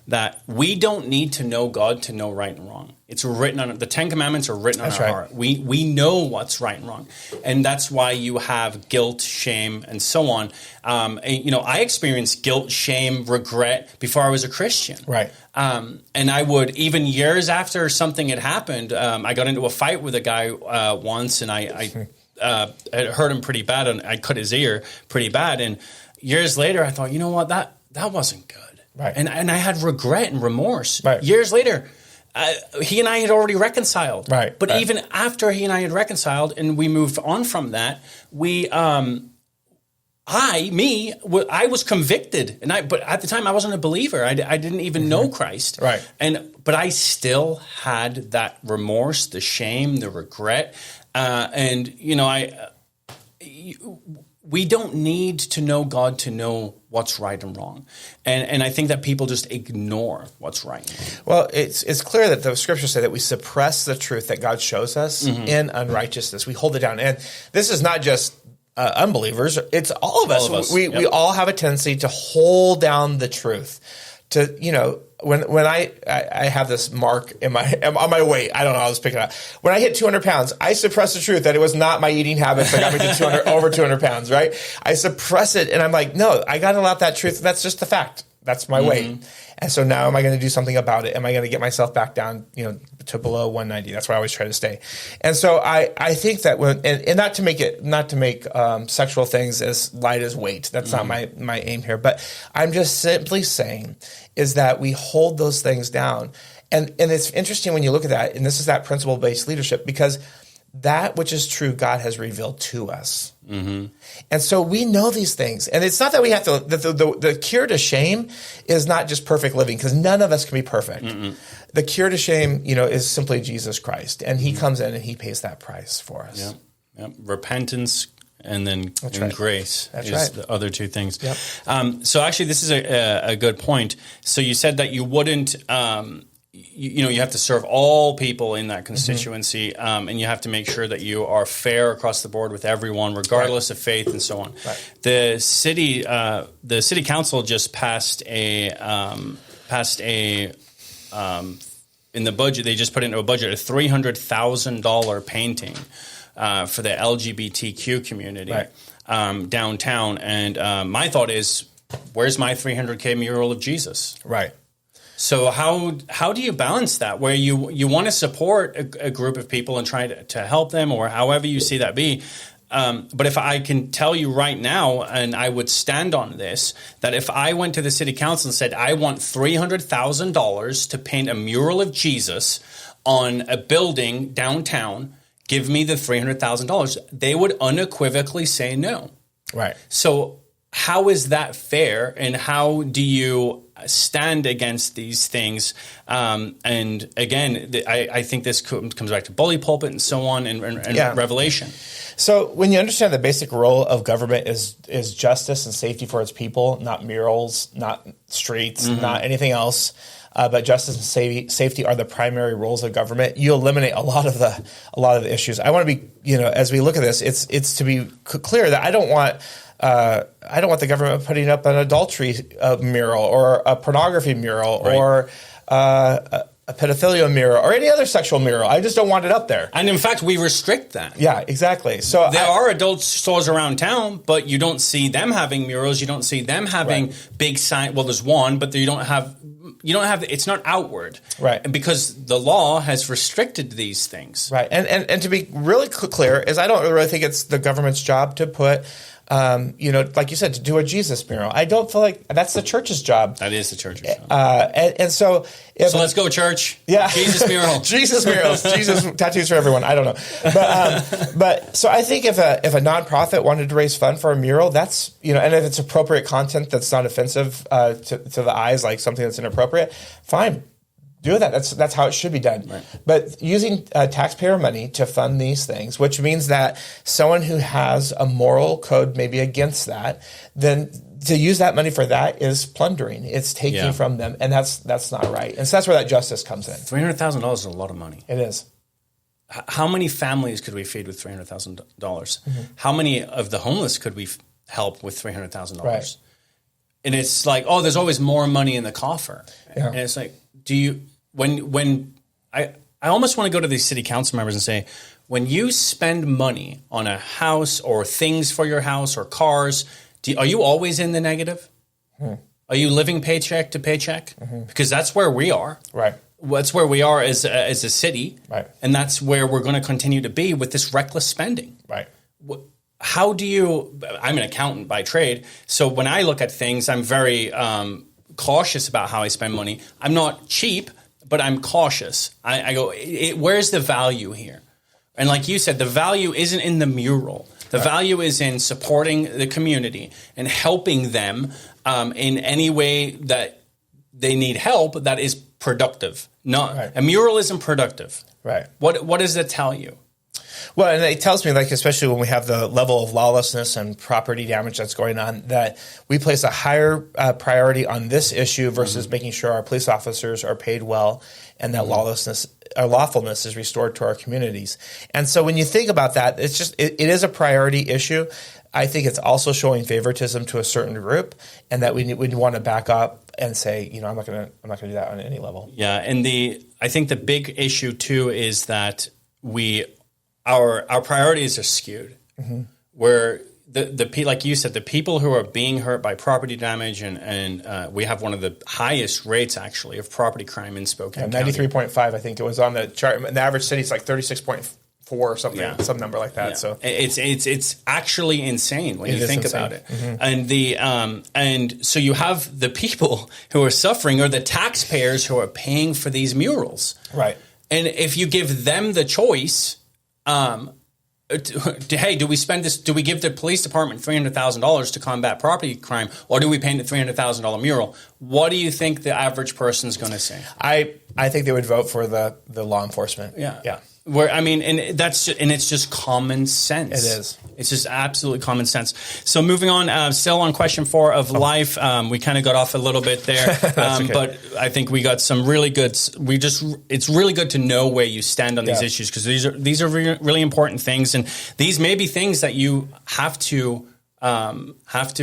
that we don't need to know God to know right and wrong. It's written on the 10 Commandments are written on our heart. We know what's right and wrong, and that's why you have guilt, shame, and so on. I experienced guilt, shame, regret before I was a Christian. Right. And I would, even years after something had happened, I got into a fight with a guy once, and I hurt him pretty bad, and I cut his ear pretty bad. And years later, I thought, you know what, that wasn't good. Right. And I had regret and remorse. Right. Years later, he and I had already reconciled. Right. But even after he and I had reconciled and we moved on from that, I was convicted, but at the time I wasn't a believer. I didn't even know Christ. Right. But I still had that remorse, the shame, the regret, we don't need to know God to know what's right and wrong. And I think that people just ignore what's right. Well, it's clear that the scriptures say that we suppress the truth that God shows us in unrighteousness. We hold it down. And this is not just unbelievers. It's all of us. We all have a tendency to hold down the truth, to, when I have this mark on my weight, I don't know, I'll just pick it up. When I hit 200 pounds, I suppress the truth that it was not my eating habits that got me to over 200 pounds, right? I suppress it, and I'm like, no, I got to allow that truth. That's just the fact. That's my weight. And so now am I going to do something about it? Am I going to get myself back down, to below 190? That's where I always try to stay. And so I think that and not to make sexual things as light as weight. That's not my aim here. But I'm just simply saying is that we hold those things down. And it's interesting when you look at that, and this is that principle-based leadership, because that which is true, God has revealed to us. Mm-hmm. And so we know these things. And it's not that we have to, the cure to shame is not just perfect living, because none of us can be perfect. Mm-mm. The cure to shame, is simply Jesus Christ. And he comes in and he pays that price for us. Yep. Repentance and then grace is the other two things. Yep. So actually, this is a good point. So you said that you wouldn't... you have to serve all people in that constituency, and you have to make sure that you are fair across the board with everyone, regardless of faith and so on. Right. The city council just passed in the budget. They just put into a budget a $300,000 painting for the LGBTQ community downtown. And my thought is, where's my $300K mural of Jesus? Right. So how do you balance that, where you want to support a group of people and try to help them, or however you see that be? But if I can tell you right now, and I would stand on this, that if I went to the city council and said, I want $300,000 to paint a mural of Jesus on a building downtown, give me the $300,000, they would unequivocally say no. Right. So how is that fair, and how do you stand against these things? And again, I think this comes back to bully pulpit and so on, and Revelation. So when you understand the basic role of government is justice and safety for its people, not murals, not streets, not anything else, but justice and safety are the primary roles of government, you eliminate a lot of the issues. I want to be, as we look at this, it's to be clear that I don't want the government putting up an adultery mural or a pornography mural or a pedophilia mural or any other sexual mural. I just don't want it up there. And in fact, we restrict that. Yeah, exactly. So there are adult stores around town, but you don't see them having murals. You don't see them having big sign. Well, there's one, but you don't have. It's not outward, right? Because the law has restricted these things, right? And to be really clear, is I don't really think it's the government's job to put. Like you said, to do a Jesus mural. I don't feel like that's the church's job. That is the church's job. So let's go, church. Yeah. Jesus mural. Jesus murals. Jesus tattoos for everyone. I don't know. But so I think if a nonprofit wanted to raise funds for a mural, that's, and if it's appropriate content that's not offensive to the eyes, like something that's inappropriate, fine. Do that. That's how it should be done. Right. But using taxpayer money to fund these things, which means that someone who has a moral code maybe against that, then to use that money for that is plundering. It's taking from them, and that's not right. And so that's where that justice comes in. $300,000 is a lot of money. It is. How many families could we feed with $300,000? How many of the homeless could we help with $300,000? Right. And it's like, there's always more money in the coffer. Yeah. And it's like, when I almost want to go to these city council members and say, when you spend money on a house or things for your house or cars, are you always in the negative? Are you living paycheck to paycheck? Because that's where we are. Right. That's where we are as a city. Right. And that's where we're going to continue to be with this reckless spending. Right. How do you – I'm an accountant by trade. So when I look at things, I'm very cautious about how I spend money. I'm not cheap, but I'm cautious. I go, where's the value here? And like you said, the value isn't in the mural. The value is in supporting the community and helping them in any way that they need help that is productive. A mural isn't productive. Right. What does it tell you? Well, and it tells me, like, especially when we have the level of lawlessness and property damage that's going on, that we place a higher priority on this issue versus making sure our police officers are paid well and that lawfulness is restored to our communities. And so when you think about that, it's just it is a priority issue. I think it's also showing favoritism to a certain group, and that we want to back up and say, I'm not going to do that on any level. Yeah, and I think the big issue too is that our priorities are skewed. Mm-hmm. Where the like you said, the people who are being hurt by property damage, and we have one of the highest rates actually of property crime in Spokane. 93.5, I think it was on the chart. The average city is like 36.4 or something, some number like that. Yeah. So it's actually insane when you think about it. Mm-hmm. And so you have the people who are suffering are the taxpayers who are paying for these murals, right? And if you give them the choice. Hey, do we spend this? Do we give the police department $300,000 to combat property crime, or do we paint a $300,000 mural? What do you think the average person's going to say? I think they would vote for the law enforcement. Yeah. And it's just common sense. It is. It's just absolutely common sense. So moving on, still on question 4 of life. We kind of got off a little bit there, okay. But I think we got some really good. It's really good to know where you stand on these issues, because these are really important things, and these may be things that you have to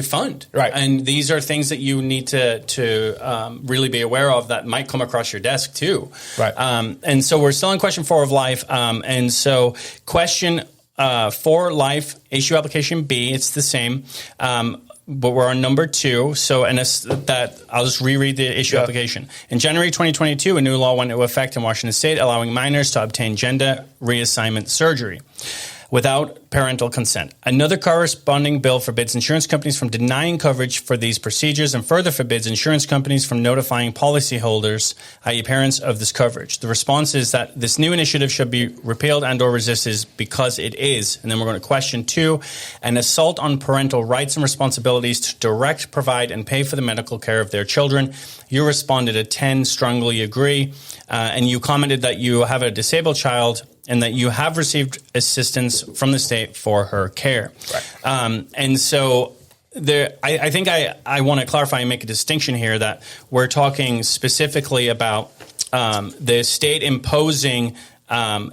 fund, right? And these are things that you need to really be aware of that might come across your desk too, right? And so we're still in question 4 of life, and so question 4 life issue application B, it's the same, but we're on number 2. So, and that I'll just reread the issue application. In January 2022, a new law went into effect in Washington State, allowing minors to obtain gender reassignment surgery without parental consent. Another corresponding bill forbids insurance companies from denying coverage for these procedures, and further forbids insurance companies from notifying policyholders, i.e. parents, of this coverage. The response is that this new initiative should be repealed and or resisted because it is, and then we're going to question 2, an assault on parental rights and responsibilities to direct, provide, and pay for the medical care of their children. You responded a 10, strongly agree, and you commented that you have a disabled child and that you have received assistance from the state for her care. Right. And so I think I want to clarify and make a distinction here that we're talking specifically about the state imposing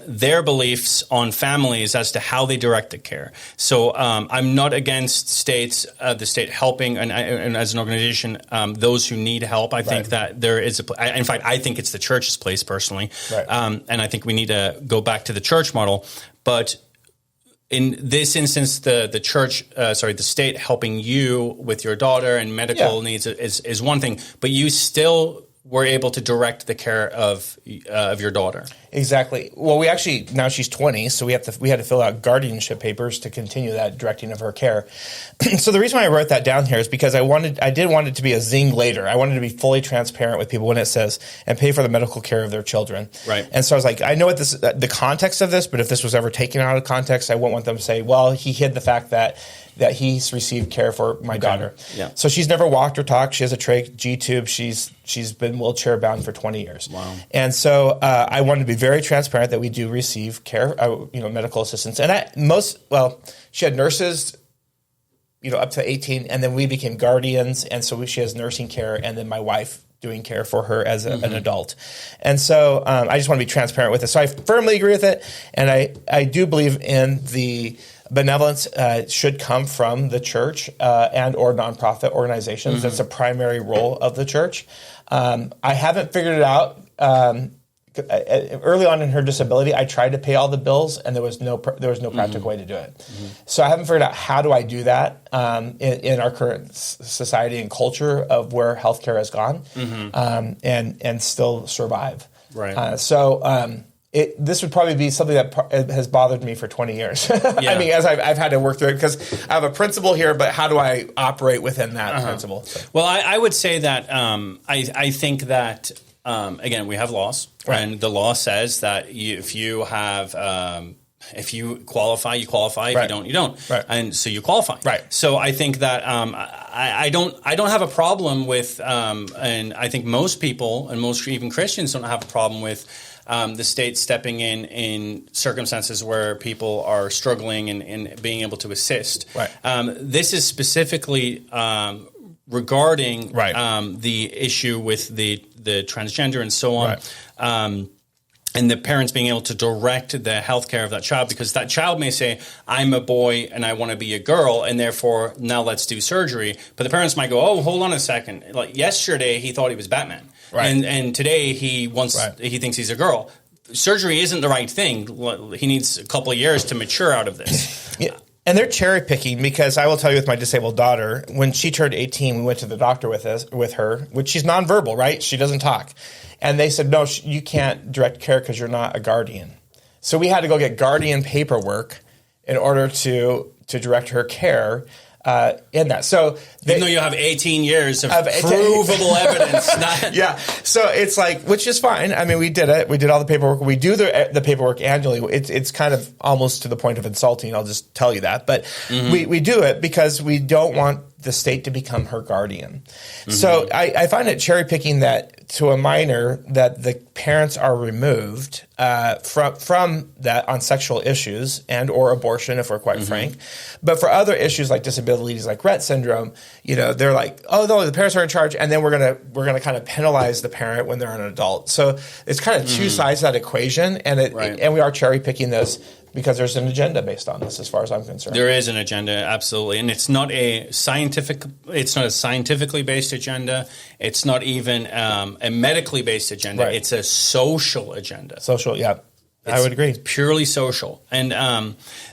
their beliefs on families as to how they direct the care. So I'm not against states, the state helping, and as an organization, those who need help. I think that there is in fact, I think it's the church's place personally. Right. And I think we need to go back to the church model. But in this instance, the church, the state helping you with your daughter and medical needs is one thing, but you still were able to direct the care of your daughter. Exactly. Well, we actually, now she's 20, so we had to fill out guardianship papers to continue that directing of her care. So the reason why I wrote that down here is because I did want it to be a zing later. I wanted to be fully transparent with people when it says, and pay for the medical care of their children. Right. And so I was like, I know what the context of this, but if this was ever taken out of context, I wouldn't want them to say, well, he hid the fact that he's received care for my daughter. Yeah. So she's never walked or talked. She has a trach, G-tube. She's been wheelchair bound for 20 years. Wow. And so I wanted to be very transparent that we do receive care, medical assistance. And she had nurses, up to 18, and then we became guardians. And so she has nursing care, and then my wife doing care for her as an adult. And so I just want to be transparent with it. So I firmly agree with it. And I do believe in the benevolence should come from the church and or nonprofit organizations. Mm-hmm. That's a primary role of the church. I haven't figured it out. Early on in her disability, I tried to pay all the bills, and there was no practical way to do it. Mm-hmm. So I haven't figured out how do I do that in our current society and culture of where healthcare has gone, and still survive. Right. This would probably be something that has bothered me for 20 years. I mean, as I've had to work through it, because I have a principle here, but how do I operate within that principle? So. Well, I would say that I think that, again, we have laws, and the law says that if you qualify, you qualify. If you don't, you don't. Right. And so you qualify. Right. So I think that I don't have a problem with, and I think most people and most even Christians don't have a problem with the state stepping in circumstances where people are struggling and being able to assist. Right. This is specifically regarding right. The issue with the transgender and so on. Right. and the parents being able to direct the healthcare of that child, because that child may say, I'm a boy and I want to be a girl, and therefore now let's do surgery. But the parents might go, oh, hold on a second. Like yesterday he thought he was Batman. Right. And today he thinks he's a girl. Surgery isn't the right thing. He needs a couple of years to mature out of this. Yeah. And they're cherry picking, because I will tell you, with my disabled daughter, when she turned 18, we went to the doctor with her, which she's nonverbal, right? She doesn't talk. And they said, no, you can't direct care because you're not a guardian. So we had to go get guardian paperwork in order to direct her care in that. So even though you have 18 years of provable evidence. Yeah. So it's like, which is fine. I mean, we did it. We did all the paperwork. We do the paperwork annually. It's kind of almost to the point of insulting. I'll just tell you that. But we do it because we don't want the state to become her guardian. So I find it cherry picking that to a minor that the parents are removed from that on sexual issues and or abortion, if we're quite frank. But for other issues like disabilities, like Rett syndrome, they're like, oh no, the parents are in charge, and then we're gonna kind of penalize the parent when they're an adult. So it's kind of two sides of that equation, and and we are cherry picking this because there's an agenda based on this, as far as I'm concerned. There is an agenda, absolutely, and it's not a scientifically based agenda. It's not even a medically based agenda. Right. It's a social agenda. Social, yeah. I would agree. Purely social. And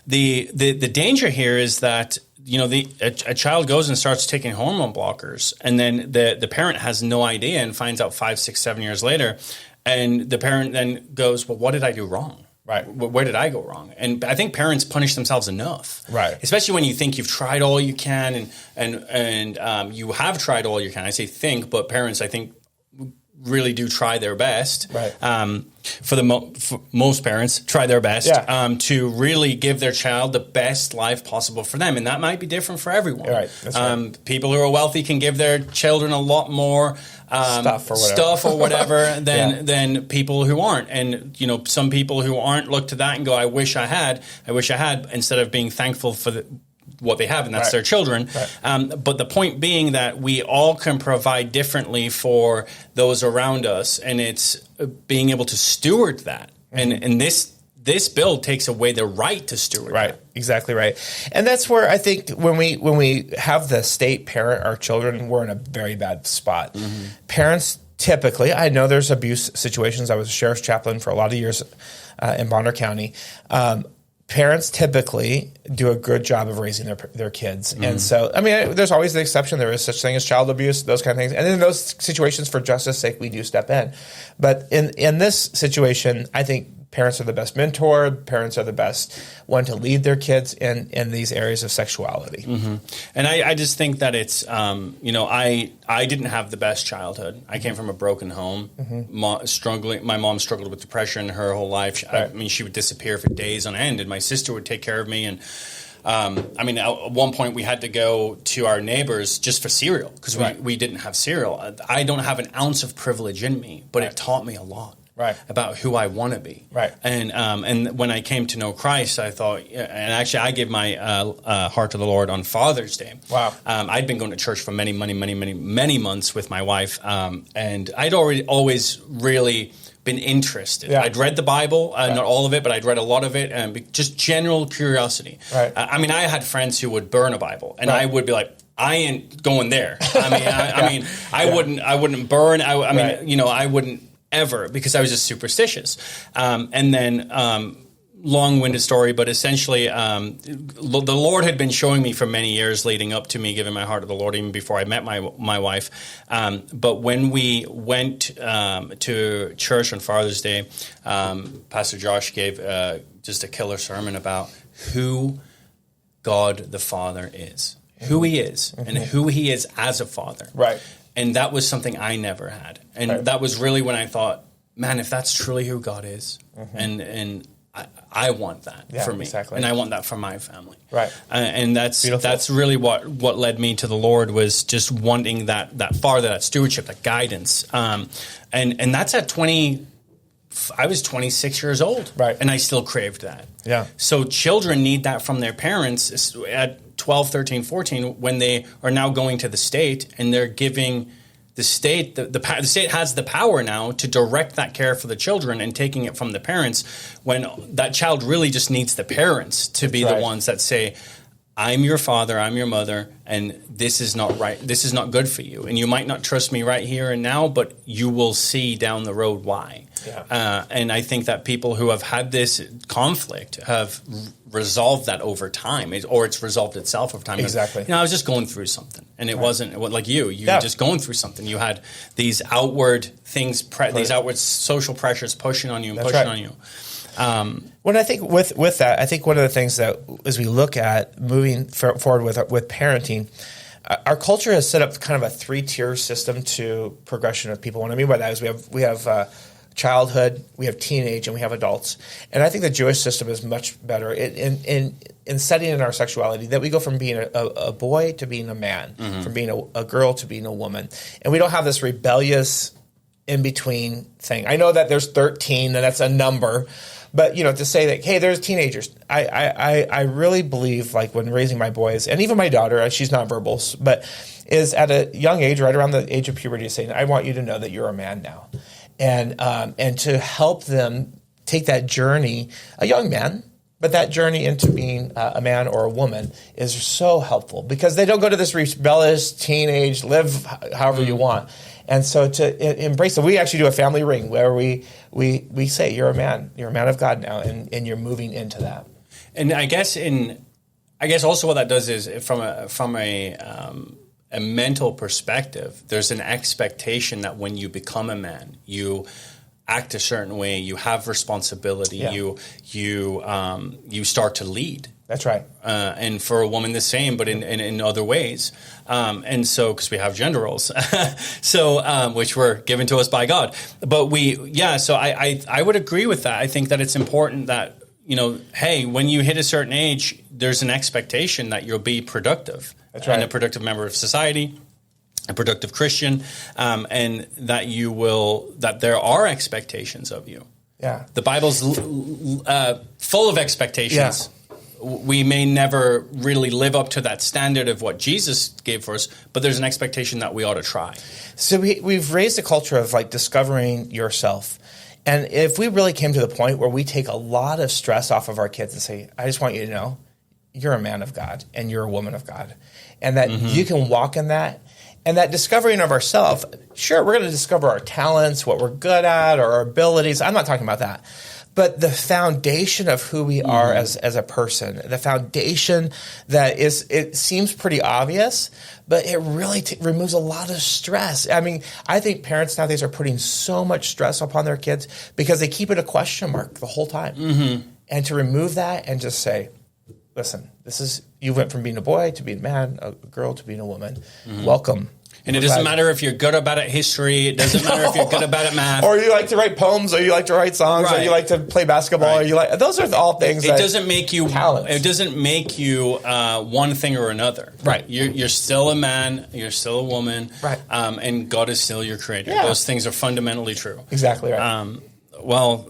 the danger here is that a child goes and starts taking hormone blockers, and then the parent has no idea and finds out 5, 6, 7 years later, and the parent then goes, well, what did I do wrong? Right. Where did I go wrong? And I think parents punish themselves enough. Right. Especially when you think you've tried all you can and you have tried all you can. I say think, but parents, I think, really do try their best. Right. For most parents, try their best to really give their child the best life possible for them. And that might be different for everyone. Right. That's right. People who are wealthy can give their children a lot more stuff or whatever than people who aren't. And, some people who aren't look to that and go, I wish I had, instead of being thankful for what they have, and that's their children. Right. But the point being that we all can provide differently for those around us, and it's being able to steward that. And this bill takes away the right to steward that. Right, exactly right. And that's where I think when we have the state parent our children, we're in a very bad spot. Parents typically, I know there's abuse situations. I was a sheriff's chaplain for a lot of years in Bonner County. Parents typically do a good job of raising their kids. And so, I mean, there's always the exception. There is such thing as child abuse, those kind of things. And in those situations, for justice sake, we do step in. But in this situation, I think parents are the best mentor. Parents are the best one to lead their kids in these areas of sexuality. And I just think that it's, I didn't have the best childhood. I came from a broken home. My mom struggled with depression her whole life. I mean, she would disappear for days on end, and my sister would take care of me. And at one point we had to go to our neighbors just for cereal because we didn't have cereal. I don't have an ounce of privilege in me, but it taught me a lot. About who I want to be. And when I came to know Christ, I thought, and actually I gave my heart to the Lord on Father's Day. Wow. I'd been going to church for many months with my wife, and I'd always really been interested. I'd read the Bible, not all of it, but I'd read a lot of it, and just general curiosity. I had friends who would burn a Bible, and I would be like, I ain't going there. I wouldn't burn. I wouldn't ever, because I was just superstitious. And then long-winded story, but essentially the Lord had been showing me for many years leading up to me giving my heart to the Lord, even before I met my wife. But when we went to church on Father's Day, Pastor Josh gave just a killer sermon about who God the Father is, who he is, and who he is as a father. And that was something I never had. And that was really when I thought, man, if that's truly who God is, and I want that for me. Exactly. And I want that for my family. And that's beautiful. That's really what led me to the Lord, was just wanting that father, that stewardship, that guidance. And that's at 20. I was 26 years old. And I still craved that. So children need that from their parents at 12, 13, 14, when they are now going to the state and they're giving the state has the power now to direct that care for the children and taking it from the parents when that child really just needs the parents to be the ones that say, I'm your father, I'm your mother, and this is not right. This is not good for you. And you might not trust me right here and now, but you will see down the road why. Yeah. And I think that people who have had this conflict have resolved that over time, or it's resolved itself over time. Exactly. I was just going through something, and it wasn't like you were just going through something. You had these outward things, these outward social pressures pushing on you and on you. When I think with that, I think one of the things that as we look at moving forward with parenting, our culture has set up kind of a 3-tier system to progression of people. What I mean by that is we have childhood, we have teenage, and we have adults. And I think the Jewish system is much better in setting in our sexuality, that we go from being a boy to being a man, from being a girl to being a woman. And we don't have this rebellious in-between thing. I know that there's 13, and that's a number. But, to say that, hey, there's teenagers. I really believe, like, when raising my boys, and even my daughter, she's nonverbal, but is at a young age, right around the age of puberty, saying, I want you to know that you're a man now. And to help them take that journey, a young man, but that journey into being a man or a woman is so helpful because they don't go to this rebellious teenage, live however you want. And so to embrace it, we actually do a family ring where we say, you're a man of God now, and you're moving into that. And I guess also what that does is from a mental perspective, there's an expectation that when you become a man, you act a certain way, you have responsibility, you start to lead. That's right. And for a woman, the same, but in other ways. And so, because we have gender roles, which were given to us by God. But so I would agree with that. I think that it's important that, hey, when you hit a certain age, there's an expectation that you'll be productive. That's right. And a productive member of society, a productive Christian, and that there are expectations of you. Yeah. The Bible's full of expectations. Yeah. We may never really live up to that standard of what Jesus gave for us, but there's an expectation that we ought to try. So we've raised a culture of like discovering yourself. And if we really came to the point where we take a lot of stress off of our kids and say, I just want you to know you're a man of God and you're a woman of God, and that you can walk in that. And that discovering of ourselves, sure, we're going to discover our talents, what we're good at, or our abilities. I'm not talking about that. But the foundation of who we are as a person, the foundation that it seems pretty obvious, but it really removes a lot of stress. I mean, I think parents nowadays are putting so much stress upon their kids because they keep it a question mark the whole time. Mm-hmm. And to remove that and just say, listen, you went from being a boy to being a man, a girl to being a woman. Mm-hmm. Welcome. And it doesn't matter if you're good about it history. It doesn't matter if you're good about it math. Or you like to write poems, or you like to write songs, or you like to play basketball, or those are all things it doesn't make you talents. It doesn't make you one thing or another. Right. You're still a man. You're still a woman. Right. And God is still your creator. Yeah. Those things are fundamentally true. Exactly right. Wow.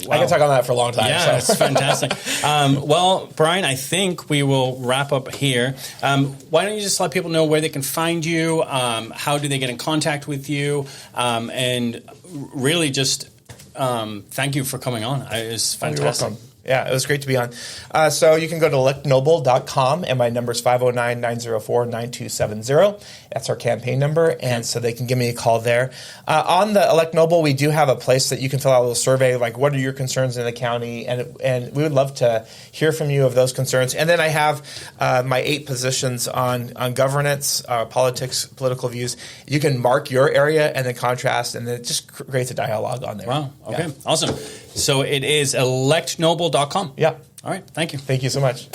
I can talk on that for a long time. Yeah, it's fantastic. Well, Brian, I think we will wrap up here. Why don't you just let people know where they can find you? How do they get in contact with you? And really just thank you for coming on. It was fantastic. You're welcome. Yeah, it was great to be on. So you can go to electnoble.com, and my number is 509-904-9270. That's our campaign number, and so they can give me a call there. On the Elect Noble, we do have a place that you can fill out a little survey, like what are your concerns in the county, and we would love to hear from you of those concerns. And then I have my 8 positions on governance, politics, political views. You can mark your area and then contrast, and it just creates a dialogue on there. Wow, okay, awesome. So it is electnoble.com. Yeah. All right, thank you. Thank you so much.